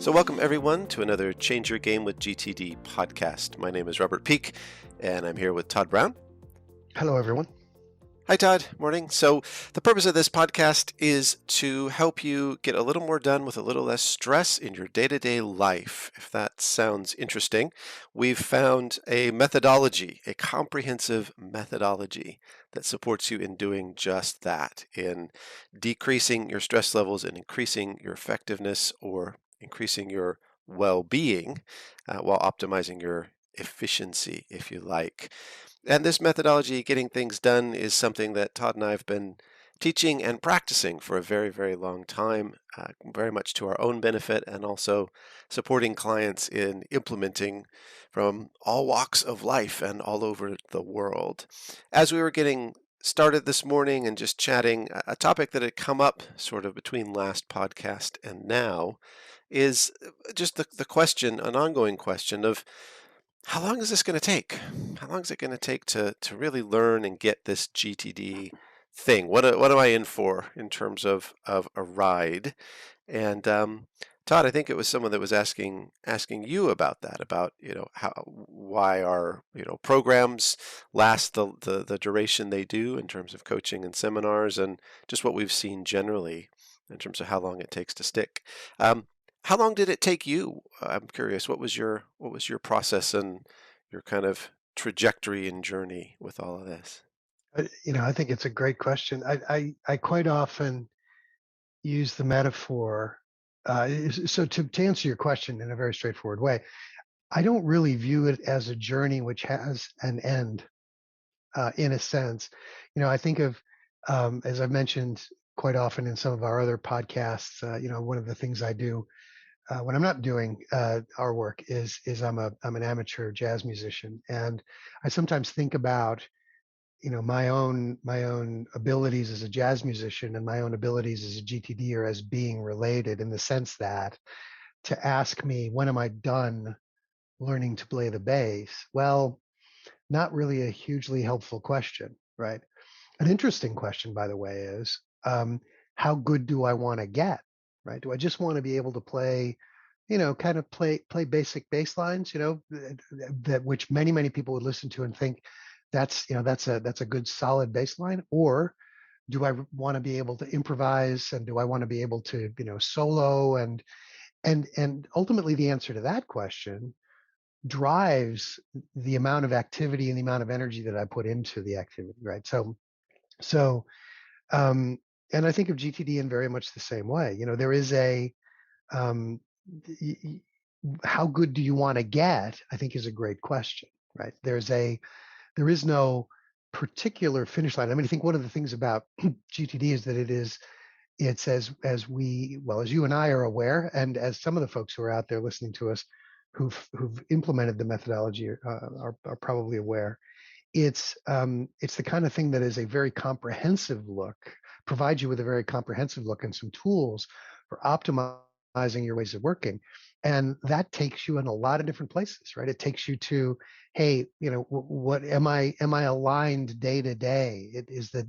So welcome everyone to another Change Your Game with GTD podcast. My name is Robert Peak and I'm here with Todd Brown. Hello everyone. Hi Todd, morning. So the purpose of this podcast is to help you get a little more done with a little less stress in your day-to-day life. If that sounds interesting, we've found a methodology, a comprehensive methodology that supports you in doing just that, in decreasing your stress levels and increasing your effectiveness or increasing your well-being while optimizing your efficiency, if you like. And this methodology, getting things done, is something that Todd and I have been teaching and practicing for a very, very long time, very much to our own benefit, and also supporting clients in implementing from all walks of life and all over the world. As we were getting started this morning and just chatting, a topic that had come up sort of between last podcast and now is just the question, an ongoing question of how long is this going to take? How long is it going to take to really learn and get this GTD thing? What am I in for in terms of a ride? And Todd, I think it was someone that was asking you about that, about why our programs last the duration they do in terms of coaching and seminars, and just what we've seen generally in terms of how long it takes to stick. How long did it take you? I'm curious. What was your process and your kind of trajectory and journey with all of this? I think it's a great question. I quite often use the metaphor. So to answer your question in a very straightforward way, I don't really view it as a journey which has an end, in a sense. I think of, as I've mentioned quite often in some of our other podcasts, one of the things I do when I'm not doing our work is I'm an amateur jazz musician, and I sometimes think about my own abilities as a jazz musician and my own abilities as a GTDer as being related, in the sense that, to ask me when am I done learning to play the bass, well, not really a hugely helpful question, right? An interesting question, by the way, is how good do I want to get, right? Do I just want to be able to play, kind of play basic bass lines, that which many people would listen to and think that's a good solid bass line? Or do I want to be able to improvise, and do I want to be able to solo, and ultimately the answer to that question drives the amount of activity and the amount of energy that I put into the activity, right? So um, and I think of GTD in very much the same way. There is a um, y- y- how good do you want to get, I think, is a great question, right? There is no particular finish line. I mean, I think one of the things about GTD is that it's as you and I are aware, and as some of the folks who are out there listening to us who've implemented the methodology are probably aware. It's the kind of thing that is a very comprehensive look, provides you with a very comprehensive look and some tools for optimizing your ways of working. And that takes you in a lot of different places, right? It takes you to, hey, what am I aligned day to day? It is the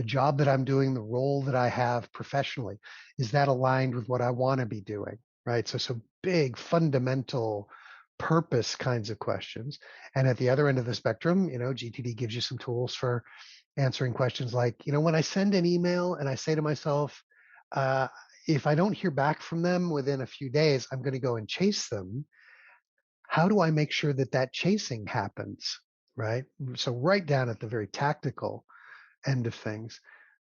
job that I'm doing, the role that I have professionally, is that aligned with what I want to be doing, right? So big fundamental purpose kinds of questions. And at the other end of the spectrum, GTD gives you some tools for answering questions like, when I send an email and I say to myself, uh, if I don't hear back from them within a few days, I'm going to go and chase them. How do I make sure that that chasing happens? Right. So right down at the very tactical end of things.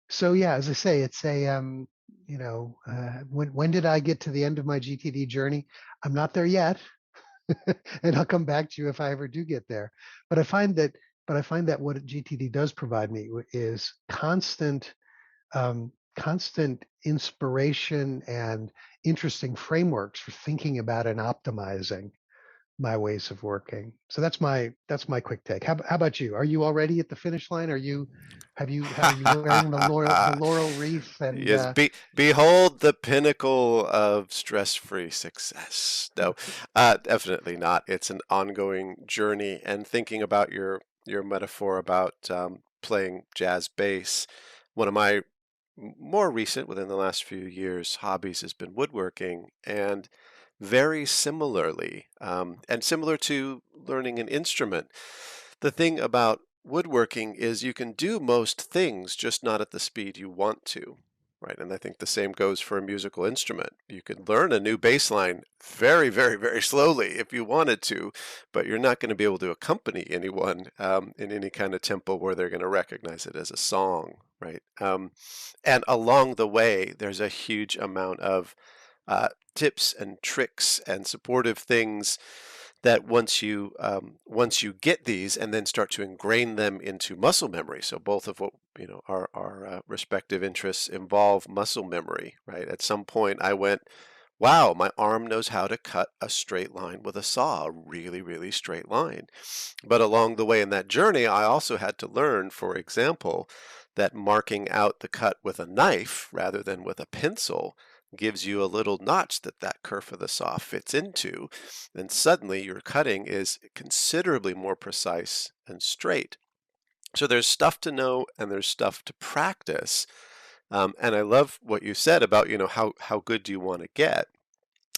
So yeah, as I say, it's when did I get to the end of my GTD journey? I'm not there yet. And I'll come back to you if I ever do get there. But I find that what GTD does provide me is constant inspiration and interesting frameworks for thinking about and optimizing my ways of working. So that's my quick take. How about you? Are you already at the finish line? Are you wearing the laurel wreath and Yes, behold the pinnacle of stress-free success. No, definitely not. It's an ongoing journey. And thinking about your metaphor about playing jazz bass, one of my more recent, within the last few years, hobbies has been woodworking. And very similarly, and similar to learning an instrument. The thing about woodworking is you can do most things, just not at the speed you want to, right? And I think the same goes for a musical instrument. You could learn a new bass line very, very, very slowly if you wanted to, but you're not going to be able to accompany anyone in any kind of tempo where they're going to recognize it as a song, right? And along the way, there's a huge amount of tips and tricks and supportive things that once you get these and then start to ingrain them into muscle memory. So both of what our respective interests involve muscle memory, right? At some point, I went, "Wow, my arm knows how to cut a straight line with a saw, a really, really straight line." But along the way in that journey, I also had to learn, for example, that marking out the cut with a knife rather than with a pencil gives you a little notch that that kerf of the saw fits into, and suddenly your cutting is considerably more precise and straight. So there's stuff to know and there's stuff to practice. And I love what you said about, how good do you want to get?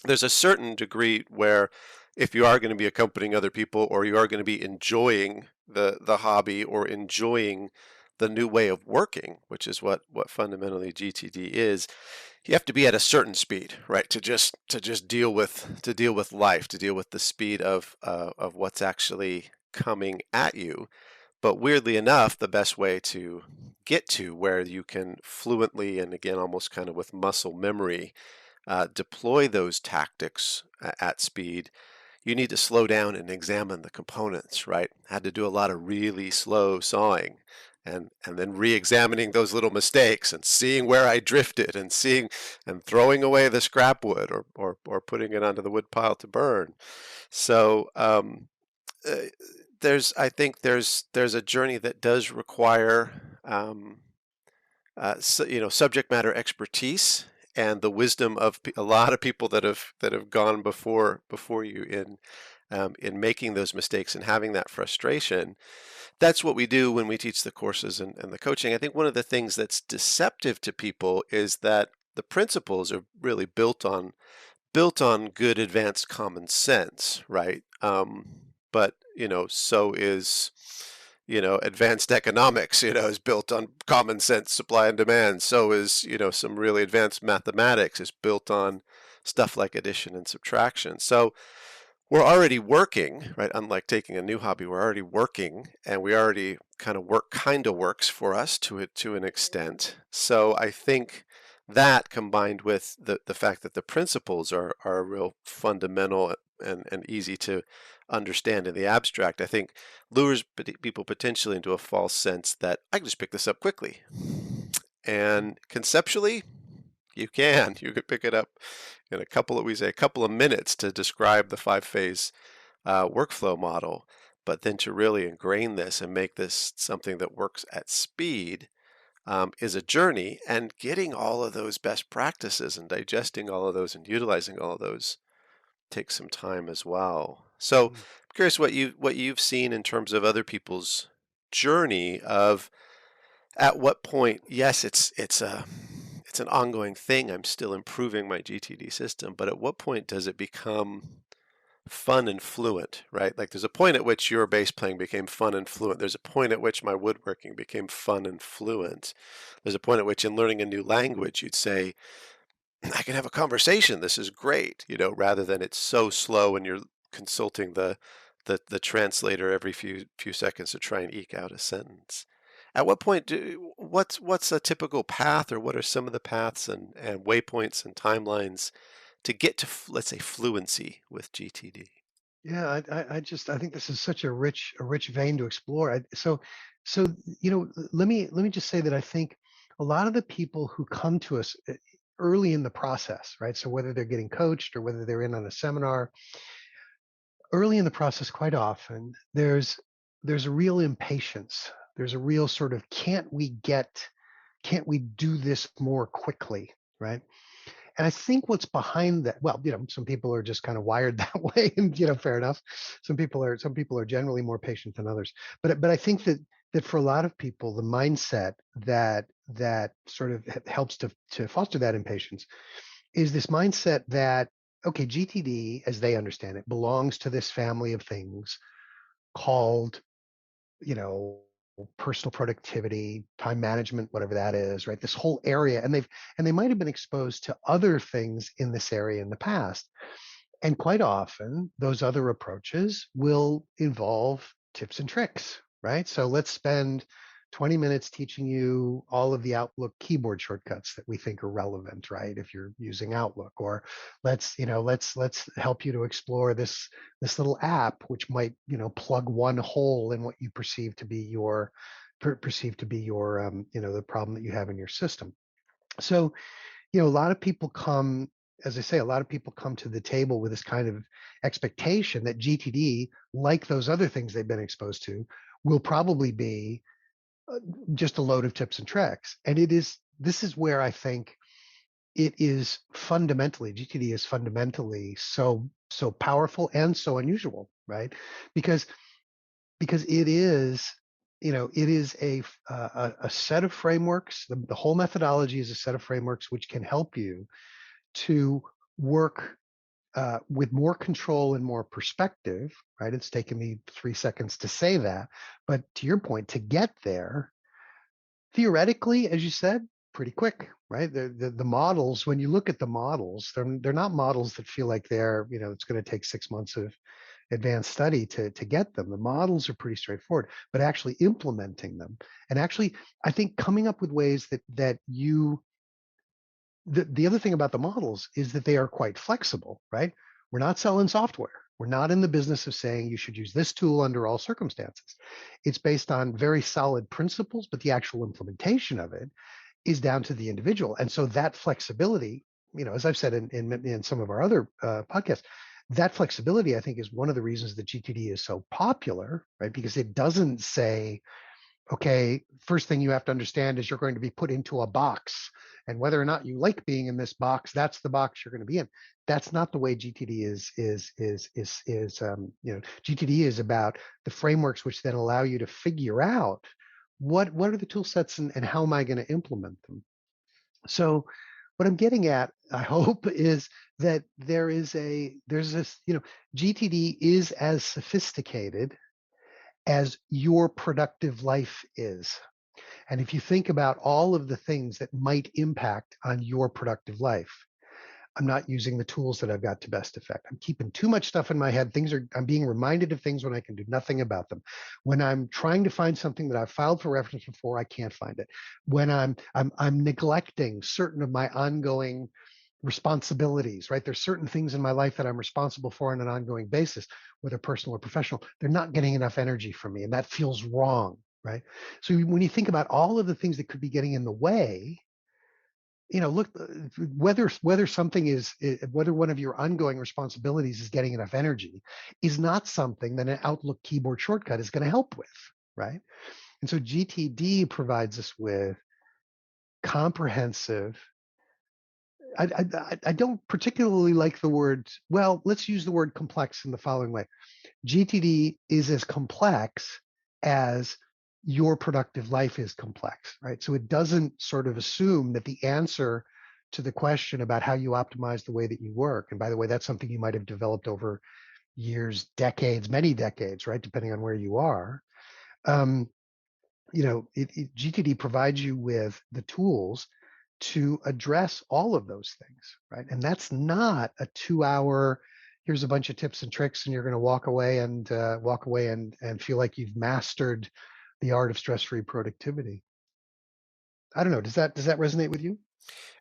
There's a certain degree where if you are going to be accompanying other people or you are going to be enjoying the hobby or enjoying the new way of working, which is what fundamentally GTD is, you have to be at a certain speed, right? To just deal with life, to deal with the speed of what's actually coming at you. But weirdly enough, the best way to get to where you can fluently and again almost kind of with muscle memory deploy those tactics at speed, you need to slow down and examine the components, right? Had to do a lot of really slow sawing and then re-examining those little mistakes and seeing where I drifted and seeing and throwing away the scrap wood or putting it onto the wood pile to burn. So uh, I think there's a journey that does require subject matter expertise and the wisdom of a lot of people that have gone before you in making those mistakes and having that frustration. That's what we do when we teach the courses and the coaching. I think one of the things that's deceptive to people is that the principles are really built on good advanced common sense, right? But so is advanced economics, is built on common sense, supply and demand. So is some really advanced mathematics is built on stuff like addition and subtraction. So we're already working, right? Unlike taking a new hobby, we're already working, and we already kind of works for us to an extent. So I think that combined with the fact that the principles are real fundamental and easy to understand in the abstract, I think lures people potentially into a false sense that I can just pick this up quickly. And conceptually, you could pick it up in a couple of minutes to describe the 5-phase workflow model. But then to really ingrain this and make this something that works at speed is a journey. And getting all of those best practices and digesting all of those and utilizing all of those takes some time as well. So I'm curious what you've seen in terms of other people's journey of at what point, yes, it's an ongoing thing. I'm still improving my GTD system, but at what point does it become fun and fluent, right? Like there's a point at which your bass playing became fun and fluent. There's a point at which my woodworking became fun and fluent. There's a point at which in learning a new language, you'd say, I can have a conversation. This is great, rather than it's so slow and you're consulting the translator every few seconds to try and eke out a sentence. At what point what's a typical path, or what are some of the paths and waypoints and timelines to get to let's say fluency with GTD? Yeah, I think this is such a rich vein to explore. So let me just say that I think a lot of the people who come to us early in the process, right? So whether they're getting coached or whether they're in on a seminar, early in the process, quite often there's a real impatience. There's a real sort of can't we do this more quickly, right? And I think what's behind that, well, some people are just kind of wired that way, and fair enough. Some people are generally more patient than others. But I think that for a lot of people, the mindset that sort of helps to foster that impatience is this mindset that okay, GTD, as they understand it, belongs to this family of things called, you know, personal productivity, time management, whatever that is, right? This whole area. And they might have been exposed to other things in this area in the past. And quite often, those other approaches will involve tips and tricks, right? So let's spend 20 minutes teaching you all of the Outlook keyboard shortcuts that we think are relevant, right? If you're using Outlook, or let's help you to explore this little app, which might, plug one hole in what you perceive to be your the problem that you have in your system. So a lot of people come, as I say, a lot of people come to the table with this kind of expectation that GTD, like those other things they've been exposed to, will probably be just a load of tips and tricks. And this is where I think it is fundamentally, GTD is fundamentally so powerful and so unusual, right? Because it is, it is a set of frameworks. The whole methodology is a set of frameworks which can help you to work with more control and more perspective, right? It's taken me 3 seconds to say that. But to your point, to get there, theoretically, as you said, pretty quick, right? The models, when you look at the models, they're not models that feel like it's going to take 6 months of advanced study to get them. The models are pretty straightforward, but actually implementing them, and actually, I think coming up with ways that you the other thing about the models is that they are quite flexible, right? We're not selling software. We're not in the business of saying you should use this tool under all circumstances. It's based on very solid principles, but the actual implementation of it is down to the individual. And so that flexibility, as I've said in some of our other podcasts, that flexibility, I think, is one of the reasons that GTD is so popular, right? Because it doesn't say, okay, first thing you have to understand is you're going to be put into a box. And whether or not you like being in this box, that's the box you're going to be in. That's not the way GTD is. GTD is about the frameworks which then allow you to figure out what are the tool sets, and how am I going to implement them. So what I'm getting at, I hope, is that there's this, GTD is as sophisticated as your productive life is. And if you think about all of the things that might impact on your productive life, I'm not using the tools that I've got to best effect. I'm keeping too much stuff in my head. I'm being reminded of things when I can do nothing about them. When I'm trying to find something that I've filed for reference before, I can't find it. When I'm neglecting certain of my ongoing responsibilities, right? There's certain things in my life that I'm responsible for on an ongoing basis, whether personal or professional. They're not getting enough energy from me, and that feels wrong, right? So when you think about all of the things that could be getting in the way, look, whether something whether one of your ongoing responsibilities is getting enough energy is not something that an Outlook keyboard shortcut is going to help with, right? And so GTD provides us with comprehensive. I don't particularly like the word. Well, let's use the word complex in the following way. GTD is as complex as your productive life is complex, right? So it doesn't sort of assume that the answer to the question about how you optimize the way that you work, and by the way, that's something you might have developed over years, decades, many decades, right? Depending on where you are. Um, GTD provides you with the tools to address all of those things, right? And that's not a 2 hour, here's a bunch of tips and tricks, and you're going to walk away and feel like you've mastered the art of stress-free productivity. I don't know. Does that resonate with you?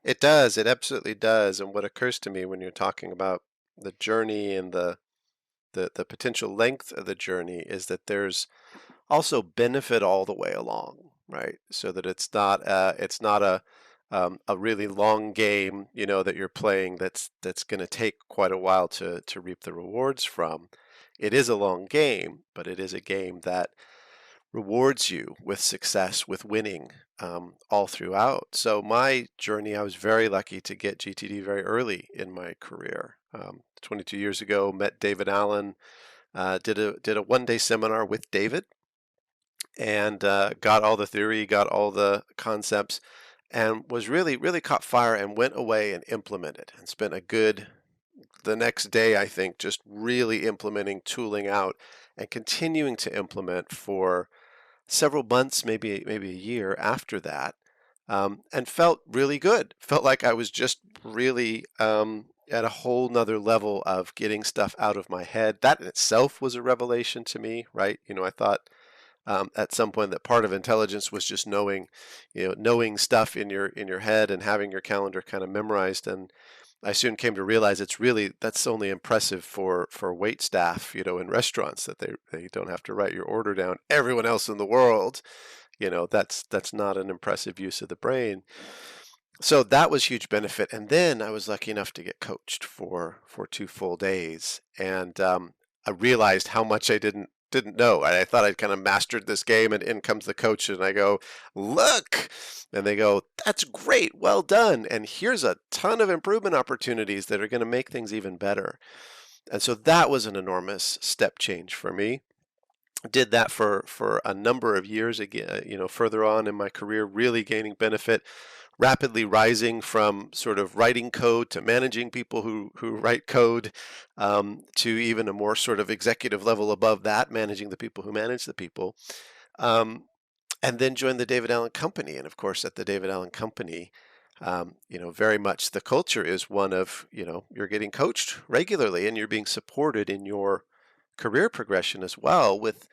It does. It absolutely does. And what occurs to me when you're talking about the journey and the potential length of the journey is that there's also benefit all the way along, right? So that it's not a really long game, that you're playing that's going to take quite a while to reap the rewards from. It is a long game, but it is a game that rewards you with success, with winning, all throughout. So my journey, I was very lucky to get GTD very early in my career. 22 years ago, met David Allen, did a 1 day seminar with David, and got all the theory, got all the concepts, and was really, really caught fire and went away and implemented and spent a good the next day, I think, just really implementing tooling out and continuing to implement for several months, maybe a year after that, and felt really good. Felt like I was just really at a whole nother level of getting stuff out of my head. That in itself was a revelation to me, right? I thought at some point that part of intelligence was just knowing stuff in your head and having your calendar kind of memorized. And I soon came to realize that's only impressive for wait staff, in restaurants, that they don't have to write your order down. Everyone else in the world, that's not an impressive use of the brain. So that was huge benefit. And then I was lucky enough to get coached for 2 full days, and I realized how much I didn't know. I thought I'd kind of mastered this game, and in comes the coach, and I go, "Look," and they go, "That's great, well done, and here's a ton of improvement opportunities that are going to make things even better." And so that was an enormous step change for me. Did that for a number of years again, further on in my career, really gaining benefit, rapidly rising from sort of writing code to managing people who write code, to even a more sort of executive level above that, managing the people who manage the people. Um, and then joined the David Allen Company. And of course, at the David Allen Company, very much the culture is one of, you're getting coached regularly and you're being supported in your career progression as well, with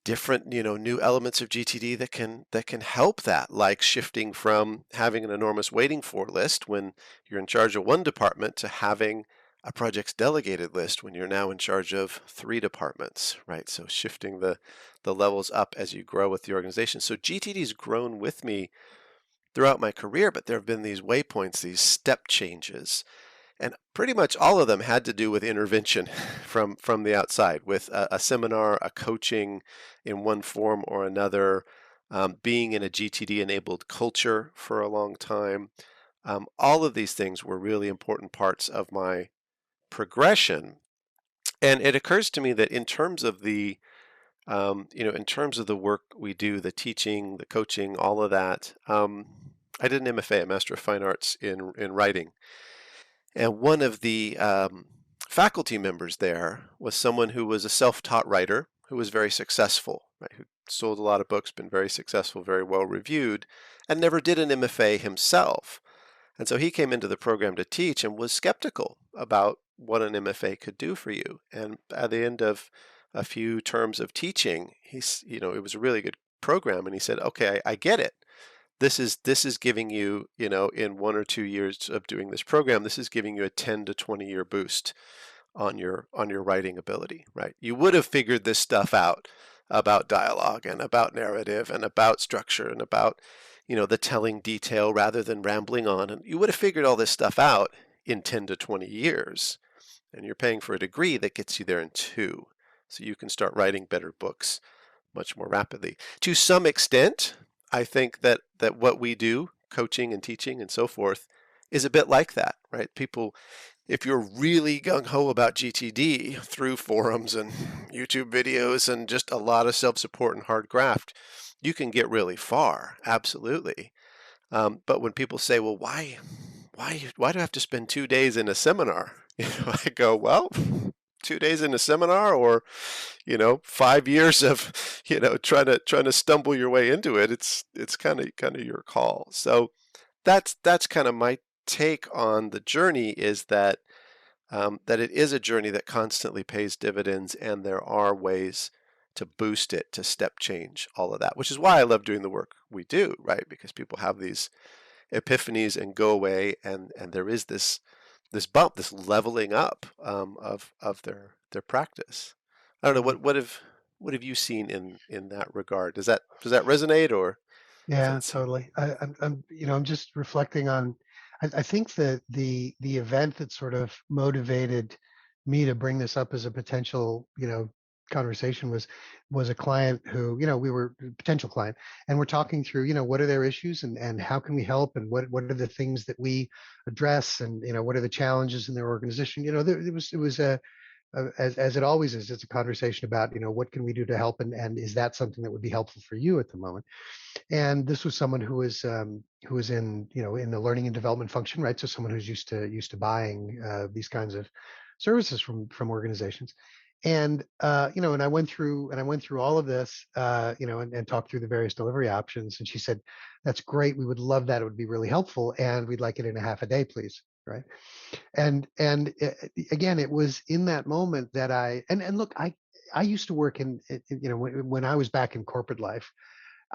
different, new elements of GTD that can help that, like shifting from having an enormous waiting for list when you're in charge of one department to having a projects delegated list when you're now in charge of 3 departments, right? So shifting the levels up as you grow with the organization. So GTD's grown with me throughout my career, but there have been these waypoints, these step changes, and pretty much all of them had to do with intervention from the outside, with a seminar, a coaching in one form or another, being in a GTD enabled culture for a long time. All of these things were really important parts of my progression. And it occurs to me that in terms of the work we do, the teaching, the coaching, all of that, I did an MFA, a Master of Fine Arts in writing. And one of the faculty members there was someone who was a self-taught writer who was very successful, right? Who sold a lot of books, been very successful, very well reviewed, and never did an MFA himself. And so he came into the program to teach and was skeptical about what an MFA could do for you. And at the end of a few terms of teaching, it was a really good program, and he said, "Okay, I get it. This is giving you, in 1 or 2 years of doing this program, this is giving you a 10 to 20-year boost on your writing ability, right? You would have figured this stuff out about dialogue and about narrative and about structure and about, the telling detail rather than rambling on. And you would have figured all this stuff out in 10 to 20 years. And you're paying for a degree that gets you there in 2. So you can start writing better books much more rapidly. To some extent, I think that what we do, coaching and teaching and so forth, is a bit like that, right? People, if you're really gung-ho about GTD through forums and YouTube videos and just a lot of self-support and hard graft, you can get really far, absolutely. But when people say, "Well, why do I have to spend 2 days in a seminar?" I go, "Well, 2 days in a seminar, or 5 years of trying to stumble your way into it. It's kind of your call." So that's kind of my take on the journey, is that it is a journey that constantly pays dividends, and there are ways to boost it, to step change all of that, which is why I love doing the work we do, right? Because people have these epiphanies and go away, and there is this bump, this leveling up, of their practice. I don't know, Mm. what have you seen in that regard? Does that resonate, or does Yeah, that seem? totally. I'm just reflecting on. I think that the event that sort of motivated me to bring this up as a potential, conversation was a client who, we were a potential client, and we're talking through, what are their issues and how can we help, and what are the things that we address, and what are the challenges in their organization. It was as it always is, it's a conversation about, what can we do to help, and is that something that would be helpful for you at the moment? And this was someone who was in, in the learning and development function, right? So someone who's used to buying these kinds of services from organizations. And and I went through all of this, and talked through the various delivery options. And she said, "That's great. We would love that. It would be really helpful, and we'd like it in a half a day, please." Right. Again, it was in that moment that and look, I used to work when I was back in corporate life.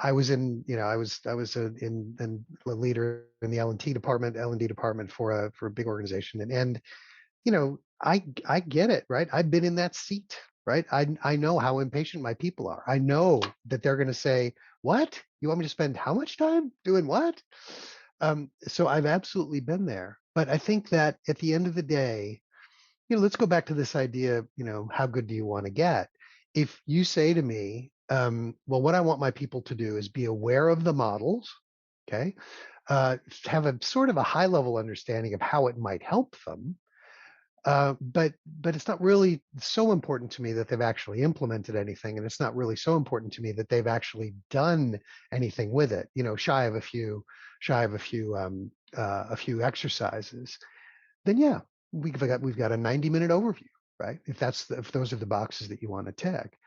I was in, I was in a leader in the L&D department for a big organization, and I get it, right? I've been in that seat, right? I know how impatient my people are. I know that they're going to say, "What? You want me to spend how much time doing what?" So I've absolutely been there. But I think that at the end of the day, let's go back to this idea, how good do you want to get? If you say to me, well, what I want my people to do is be aware of the models, okay, have a sort of a high level understanding of how it might help them, but it's not really so important to me that they've actually implemented anything, and it's not really so important to me that they've actually done anything with it. Shy of a few exercises, then yeah, we've got a 90-minute overview, right? If those are the boxes that you want to tick.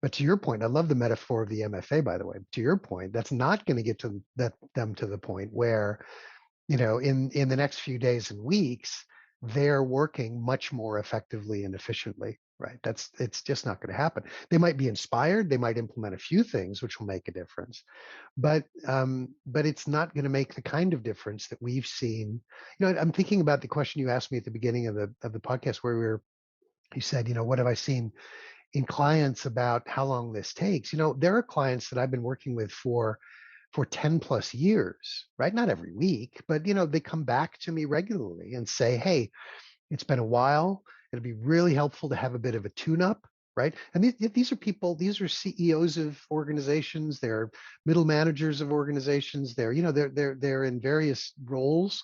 But to your point, I love the metaphor of the MFA, by the way. To your point, that's not going to get to them to the point where, in the next few days and weeks, they're working much more effectively and efficiently, right? It's just not going to happen. They might be inspired, they might implement a few things which will make a difference, but it's not going to make the kind of difference that we've seen. I'm thinking about the question you asked me at the beginning of the podcast, where you said, what have I seen in clients about how long this takes? There are clients that I've been working with for 10 plus years, right? Not every week, but they come back to me regularly and say, "Hey, it's been a while. It'd be really helpful to have a bit of a tune-up," right? And these are people, these are CEOs of organizations, they're middle managers of organizations, they're in various roles.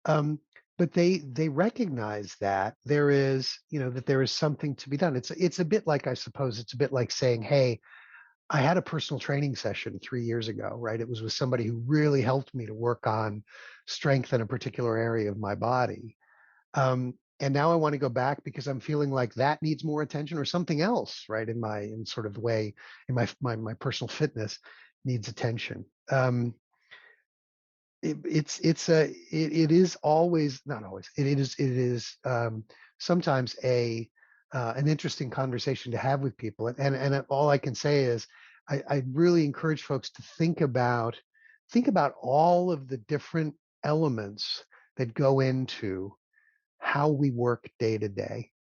Um, but they recognize that there is something to be done. It's a bit like, I suppose, it's a bit like saying, "Hey, I had a personal training session 3 years ago," right? It was with somebody who really helped me to work on strength in a particular area of my body. And now I want to go back because I'm feeling like that needs more attention, or something else, right? In sort of the way in my personal fitness needs attention. It is always, not always, it is sometimes an interesting conversation to have with people. And all I can say is I really encourage folks to think about all of the different elements that go into how we work day to day.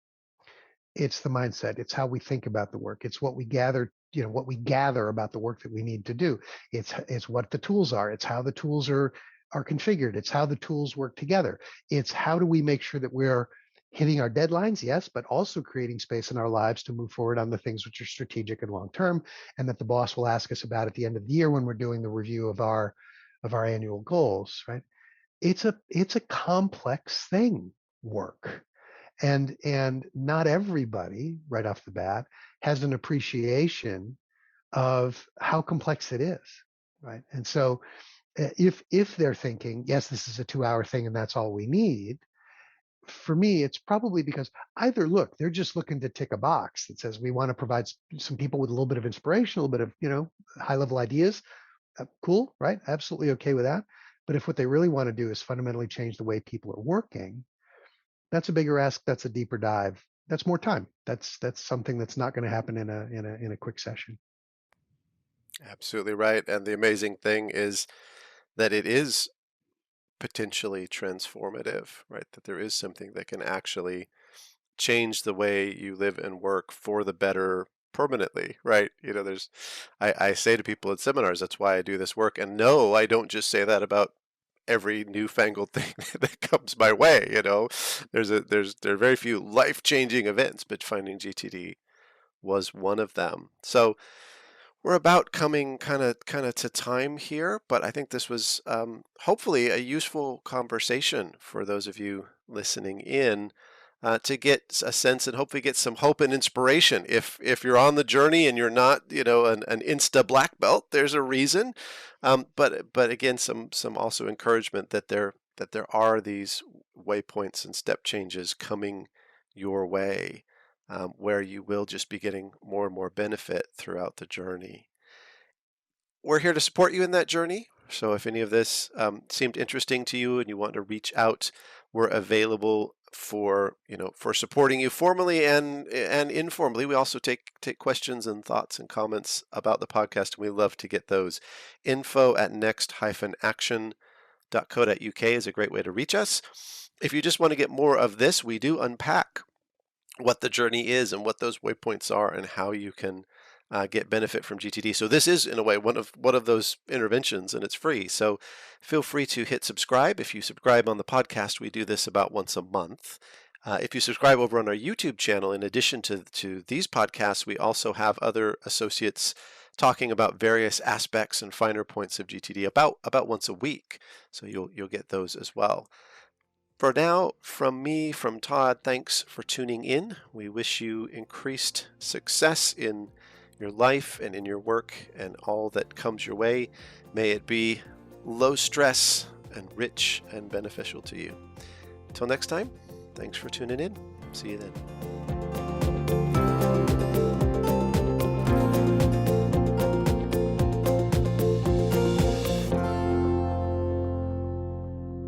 It's the mindset. It's how we think about the work. It's what we gather, what we gather about the work that we need to do. It's what the tools are. It's how the tools are configured. It's how the tools work together. It's how do we make sure that we're hitting our deadlines, yes, but also creating space in our lives to move forward on the things which are strategic and long term, and that the boss will ask us about at the end of the year when we're doing the review of our annual goals, right? It's a complex thing, work. And not everybody right off the bat has an appreciation of how complex it is, right? And so if they're thinking, yes, this is a 2-hour thing and that's all we need, for me it's probably because either, look, they're just looking to tick a box that says we want to provide some people with a little bit of inspiration, a little bit of high level ideas. Cool, right? Absolutely okay with that. But if what they really want to do is fundamentally change the way people are working, that's a bigger ask. That's a deeper dive. That's more time. That's something that's not going to happen in a quick session. Absolutely right. And the amazing thing is that it is potentially transformative, right? That there is something that can actually change the way you live and work for the better permanently, right? I say to people at seminars, that's why I do this work. And no, I don't just say that about every newfangled thing that comes my way. There are very few life-changing events, but finding GTD was one of them. So we're about coming kind of to time here, but I think this was hopefully a useful conversation for those of you listening in. to get a sense and hopefully get some hope and inspiration. If you're on the journey and you're not, an Insta black belt, there's a reason. But again, some also encouragement that there are these waypoints and step changes coming your way, where you will just be getting more and more benefit throughout the journey. We're here to support you in that journey. So if any of this seemed interesting to you and you want to reach out, we're available for supporting you formally and informally. We also take questions and thoughts and comments about the podcast, and we love to get those. info@next-action.co.uk is a great way to reach us. If you just want to get more of this, we do unpack what the journey is and what those waypoints are and how you can get benefit from GTD. So this is, in a way, one of those interventions, and it's free. So feel free to hit subscribe. If you subscribe on the podcast, we do this about once a month. If you subscribe over on our YouTube channel, in addition to these podcasts, we also have other associates talking about various aspects and finer points of GTD about once a week. So you'll get those as well. For now, from me, from Todd, thanks for tuning in. We wish you increased success in your life and in your work and all that comes your way. May it be low stress and rich and beneficial to you. Until next time, thanks for tuning in. See you then.